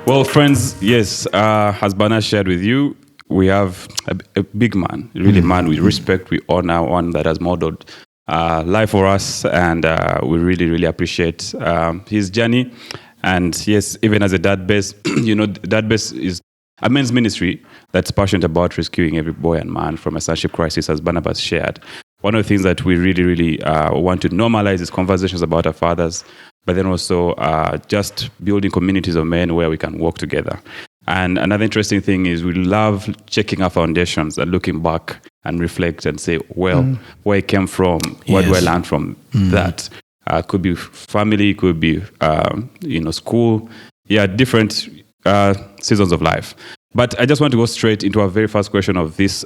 Well, friends, yes, as Bana shared with you, we have a big man, really man we respect, we honor, one that has modeled life for us, and we really, really appreciate his journey. And yes, even as a dad base, dad base is a men's ministry that's passionate about rescuing every boy and man from a sonship crisis, as Barnabas shared. One of the things that we really, really want to normalize is conversations about our fathers, but then also just building communities of men where we can work together. And another interesting thing is we love checking our foundations and looking back and reflect and say, well, where it came from, what do I learn from that? Could be family, could be school, different seasons of life. But I just want to go straight into our very first question of this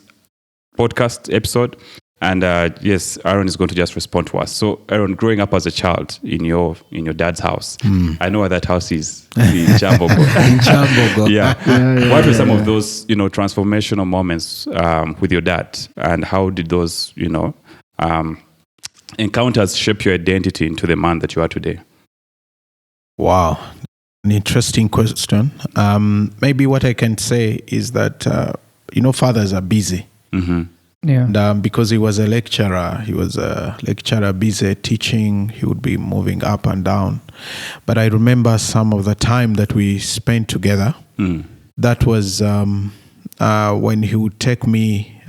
podcast episode. And yes, Aaron is going to just respond to us. So, Aaron, growing up as a child in your dad's house, I know where that house is in Chambogo. In Chambogo. What were some of those transformational moments with your dad, and how did those encounters shape your identity into the man that you are today? Wow, an interesting question. Maybe what I can say is that fathers are busy. Mm-hmm. Yeah. And because he was a lecturer, busy teaching, he would be moving up and down. But I remember some of the time that we spent together. That was when he would take me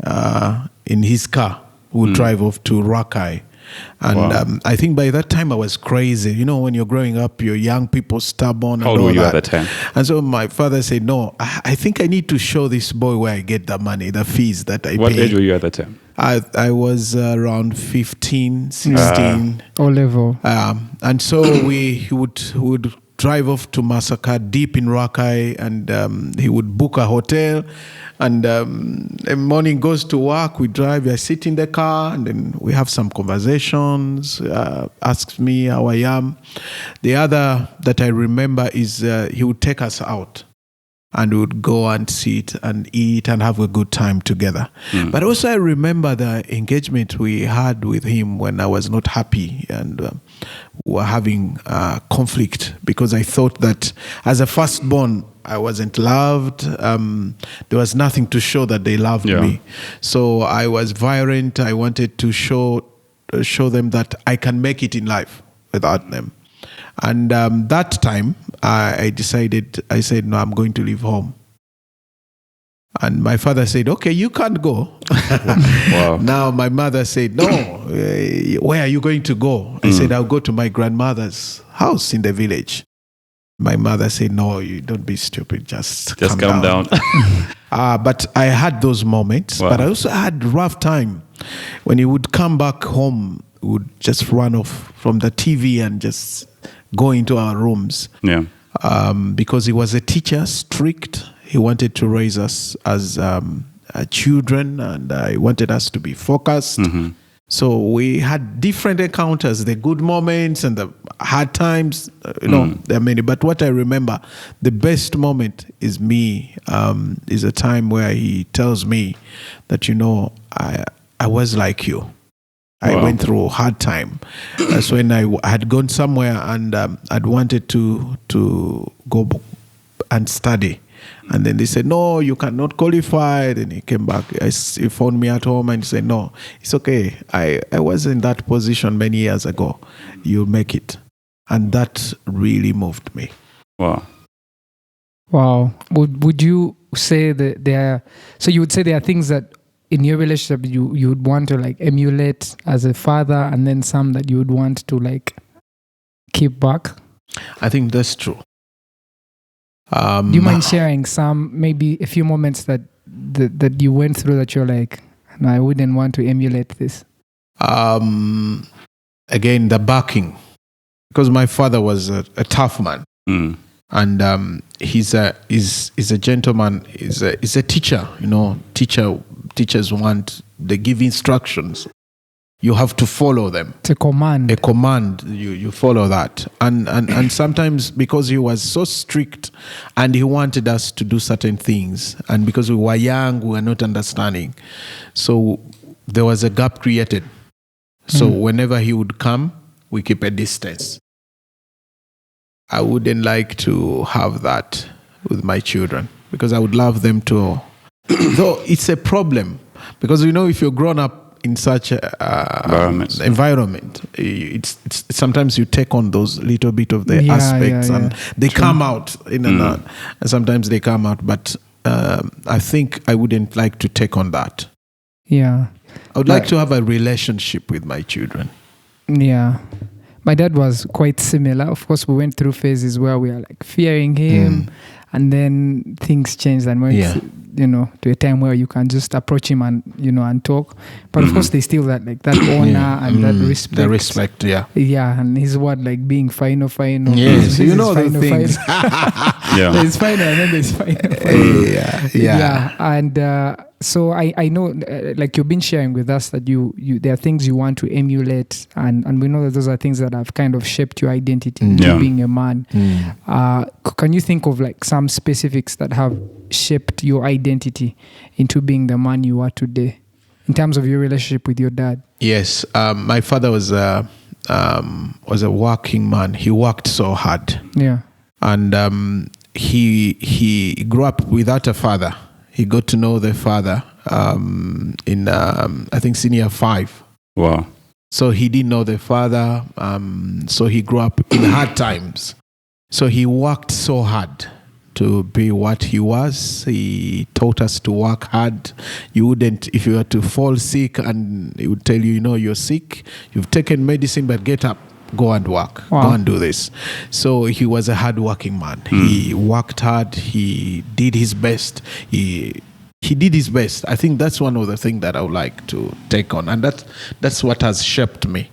in his car. We would drive off to Rakai. And I think by that time I was crazy. When you're growing up, you're young people, stubborn. How old were you at that time? And so my father said, no, I think I need to show this boy where I get the money, the fees that I pay. What age were you at that time? I was around 15, 16. O level. And so he would drive off to Massacre deep in Rakai, and he would book a hotel. And the morning goes to work, we drive, I sit in the car, and then we have some conversations, asks me how I am. The other that I remember is he would take us out, and we would go and sit and eat and have a good time together. But also I remember the engagement we had with him when I was not happy, and we were having conflict because I thought that as a firstborn, I wasn't loved. There was nothing to show that they loved me. So I was violent. I wanted to show them that I can make it in life without them. And that time, I said, no, I'm going to leave home. And my father said, okay, you can't go. Wow. Now my mother said, no, where are you going to go? I said, I'll go to my grandmother's house in the village. My mother said, no, you don't be stupid. Just calm down. But I had those moments. But I also had rough time. When he would come back home, he would just run off from the TV and just go into our rooms. Yeah. Because he was a teacher, strict. He wanted to raise us as children, and he wanted us to be focused. Mm-hmm. So we had different encounters, the good moments and the hard times, there are many. But what I remember, the best moment is is a time where he tells me that, I was like you. I went through a hard time. That's when I had gone somewhere and I'd wanted to go and study. And then they said, no, you cannot qualify. Then he came back. He phoned me at home and he said, no, it's okay. I was in that position many years ago. You'll make it. And that really moved me. Wow. Would you say that you would say there are things that in your relationship you would want to emulate as a father, and then some that you would want to keep back? I think that's true. Do you mind sharing some, maybe a few moments that you went through that you're like, no, I wouldn't want to emulate this? Again, the backing. Because my father was a tough man. And he's a gentleman, he's a teacher. Teachers they give instructions. You have to follow them. It's a command. You follow that. And sometimes because he was so strict and he wanted us to do certain things, and because we were young, we were not understanding. So there was a gap created. So whenever he would come, we keep a distance. I wouldn't like to have that. with my children, because I would love them to. Though it's a problem, because if you're grown up in such a environment, it's sometimes you take on those little bit of the aspects, and they come out and sometimes they come out. But I think I wouldn't like to take on that. Yeah, I would like to have a relationship with my children. Yeah. My dad was quite similar. Of course, we went through phases where we are like fearing him, and then things changed and went, to a time where you can just approach him and and talk. But of course, there's still that honor and that respect. The respect, yeah, and his word like being final. Yes, the things. There's final, and then there's final. Yeah, and so I know, like you've been sharing with us that you there are things you want to emulate, and we know that those are things that have kind of shaped your identity into being a man. Can you think of like some specifics that have shaped your identity into being the man you are today, in terms of your relationship with your dad? Yes, my father was a working man. He worked so hard. Yeah, and he grew up without a father. He got to know the father in I think senior 5. Wow. So he didn't know the father. So he grew up in hard times. So he worked so hard to be what he was. He taught us to work hard. You wouldn't, if you were to fall sick and he would tell you, you're sick, you've taken medicine, but get up, go and work, go and do this. So he was a hard-working man. He worked hard. He did his best. He did his best. I think that's one of the things that I would like to take on, and that's what has shaped me.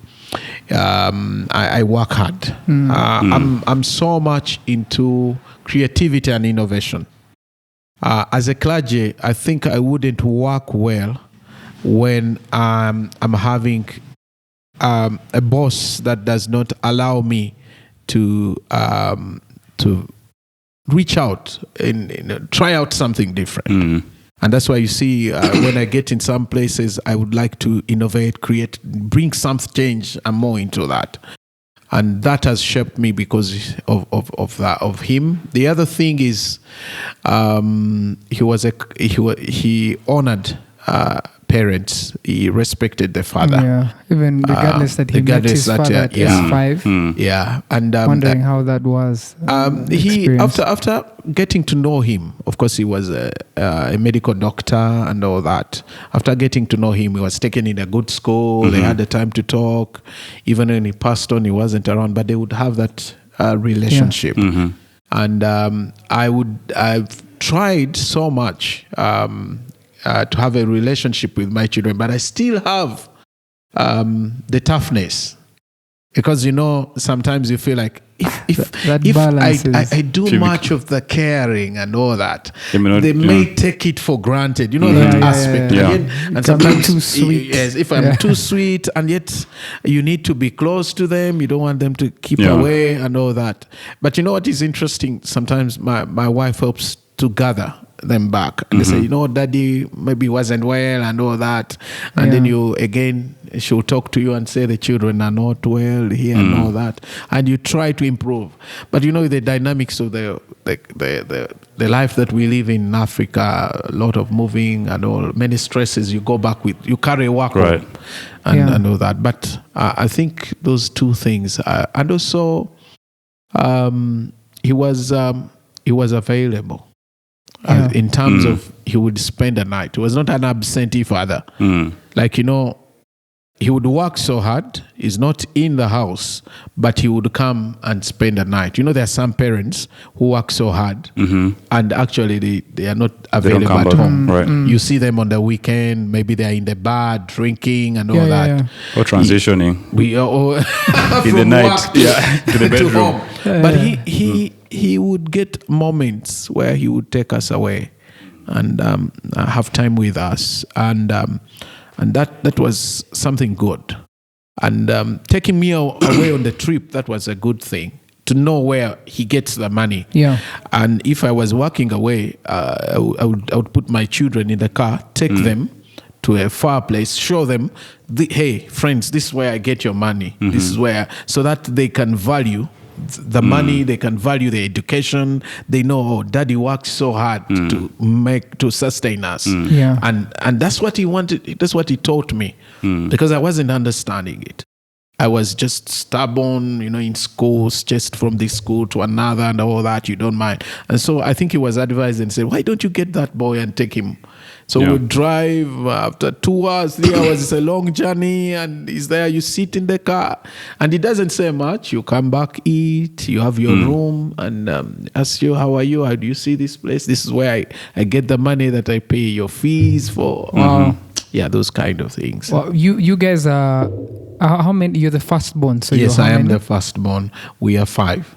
I work hard. I'm so much into creativity and innovation. As a clergy, I think I wouldn't work well when I'm having a boss that does not allow me to reach out and try out something different. And that's why you see when I get in some places, I would like to innovate, create, bring some change and more into that. And that has shaped me because of him. The other thing is he honored parents. He respected the father. Yeah, even regardless that he met his father at age 5. Yeah, and wondering how that was. He after getting to know him, of course, he was a medical doctor and all that. After getting to know him, he was taken in a good school. They had the time to talk. Even when he passed on, he wasn't around, but they would have that relationship. And I've tried so much to have a relationship with my children, but I still have the toughness, because sometimes you feel like if I do much of the caring and all that, they may take it for granted. That aspect. And sometimes too sweet. Yes, if I'm too sweet, and yet you need to be close to them. You don't want them to keep away and all that. But what is interesting? Sometimes my wife helps to gather them back, and they say, Daddy maybe wasn't well and all that, and then she'll talk to you and say the children are not well here and all that, and you try to improve. But the dynamics of the life that we live in Africa, a lot of moving and all, many stresses. You go back with, you carry work home and all that. But I think those two things, and also he was available. In terms of, he would spend a night. He was not an absentee father. He would work so hard. He's not in the house, but he would come and spend a night. There are some parents who work so hard, and actually they are not available at home. Right. You see them on the weekend. Maybe they are in the bar drinking and all that. Or transitioning. In the night, to the bedroom. But he would get moments where he would take us away and have time with us, and that was something good. And taking me away on the trip, that was a good thing, to know where he gets the money. Yeah. And if I was working away, I would put my children in the car, take them to a far place, show them, hey, friends, this is where I get your money. This is where, so that they can value the money, they can value the education. They know, oh, daddy worked so hard to sustain us. Yeah. And that's what he wanted. That's what he taught me, because I wasn't understanding it. I was just stubborn, in schools, just from this school to another and all that, you don't mind. And so I think he was advised and said, why don't you get that boy and take him? So we drive after 2 hours, 3 hours, it's a long journey, and he's there, you sit in the car, and he doesn't say much. You come back, eat, you have your room, and ask you, how are you? How do you see this place? This is where I get the money that I pay your fees for. Yeah, those kind of things. Well, you guys are, how many? You're the firstborn. So yes, I am the firstborn. We are 5.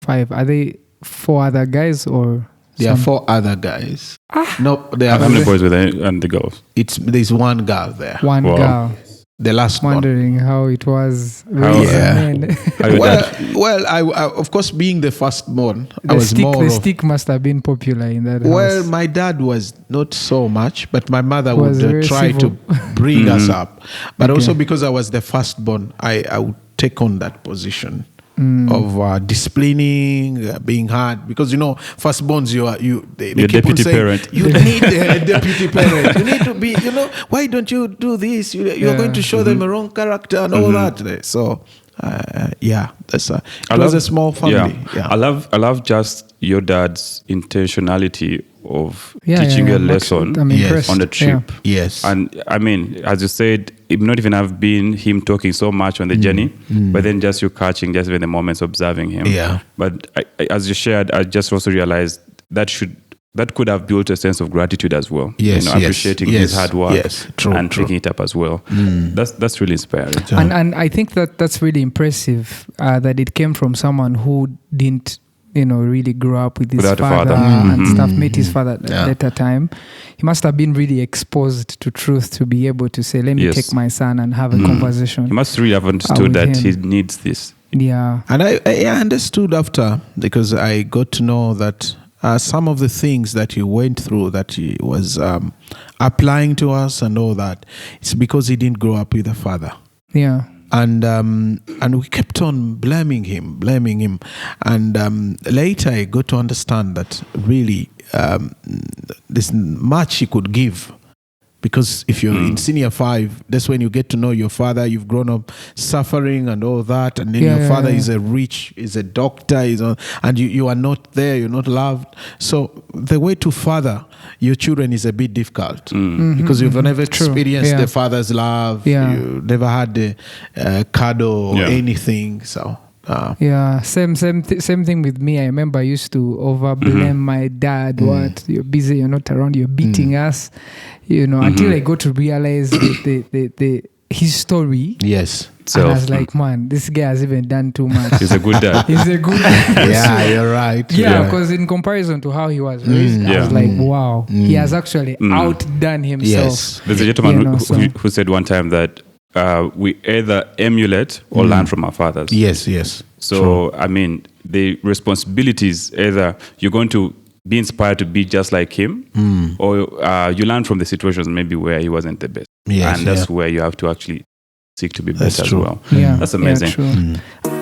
5. Are they 4 other guys or? There are 4 other guys. No, there are how many boys were there and the girls? There's one girl there. One girl. The last one. Wondering how it was. I of course, being the firstborn, the stick must have been popular in that house. Well, my dad was not so much, but my mother would try civil. to bring us up. But also because I was the firstborn, I would take on that position. Of disciplining, being hard, because firstborns, they keep deputy on saying, parent. You need a deputy parent. You need to be, why don't you do this? You're going to show them a wrong character and all that. So, that's it was a small family. I love just your dad's intentionality of teaching you a lesson on the trip. Yes. And I mean, as you said, it not even have been him talking so much on the journey, but then just you catching just in the moments observing him. Yeah. But as you shared, I just also realized that could have built a sense of gratitude as well. Yes, appreciating his hard work true. picking it up as well. That's really inspiring. And I think that's really impressive that it came from someone who didn't really grew up with his father and stuff, met his father at a later time. He must have been really exposed to truth to be able to say, let me take my son and have a conversation. He must really have understood that he needs this. Yeah. And I understood after, because I got to know that some of the things that he went through, that he was applying to us and all that, it's because he didn't grow up with a father. Yeah. And we kept on blaming him. And later I got to understand that really there's much he could give. Because if you're in senior 5, that's when you get to know your father. You've grown up suffering and all that. And then your father is a doctor, and you are not there, you're not loved. So the way to father your children is a bit difficult because you've never experienced the father's love. You never had the cuddle or anything. So... same thing with me. I remember I used to over blame my dad. What, you're busy, you're not around, you're beating us, until I got to realize his story. Yes. So, and I was like, man, this guy has even done too much. He's a good dad. Yeah, you're right. Yeah, because in comparison to how he was raised, I was like, wow, he has actually outdone himself. Yes. There's a gentleman who said one time that we either emulate or learn from our fathers. Yes. So, I mean, the responsibilities, either you're going to be inspired to be just like him, or you learn from the situations maybe where he wasn't the best. Yes, and that's where you have to actually seek to be better as well. Yeah. That's amazing. Yeah, true.